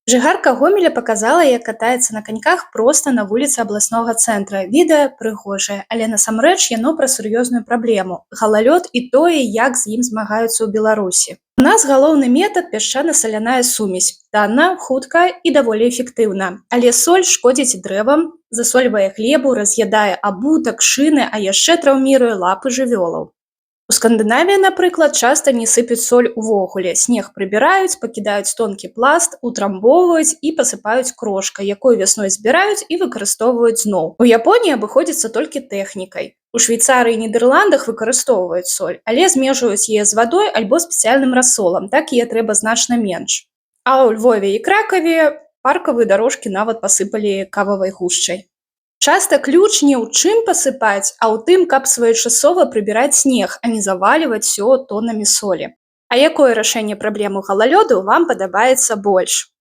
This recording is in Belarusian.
Жыхарка Гомеля паказала, як катаецца на каньках проста на вуліцы абласнога цэнтра. Відэа прыгожае, але насамрэч яно пра сур'ёзную праблему. Галалёд і тое, як з ім змагаюцца ў Беларусі. У нас галоўны метад пясчана-саляная сумесь. Танна, хутка і даволі эфектыўна. Але соль шкодзіць дрэвам, засольвае глебу, раз'ядае абутак, шыны, а яшчэ траўміруе лапы жывёлаў. У Скандынавіі, напрыклад, часта не сыпюць соль увогуле. Снег прыбіраюць, пакідаюць тонкі пласт, утрамбоўваюць і пасыпаюць крошкай, якую вясной збіраюць і выкарыстоўваюць зноў. У Японіі абыходзіцца толькі тэхнікай. У Швейцарыі і Нідерландах выкарыстоўваюць соль, але змешваюць яе з вадой альбо спецыяльным рассолам, так яе трэба значна менш. А ў Львове і Кракаве паркавыя дарожкі нават пасыпалі кававай гушчай. Часта ключ не ў чым пасыпаць, а ў тым, каб своечасова прыбіраць снег, а не завальваць усё тоннамі солі. А якое рашэнне праблемы галалёду вам падабаецца больш?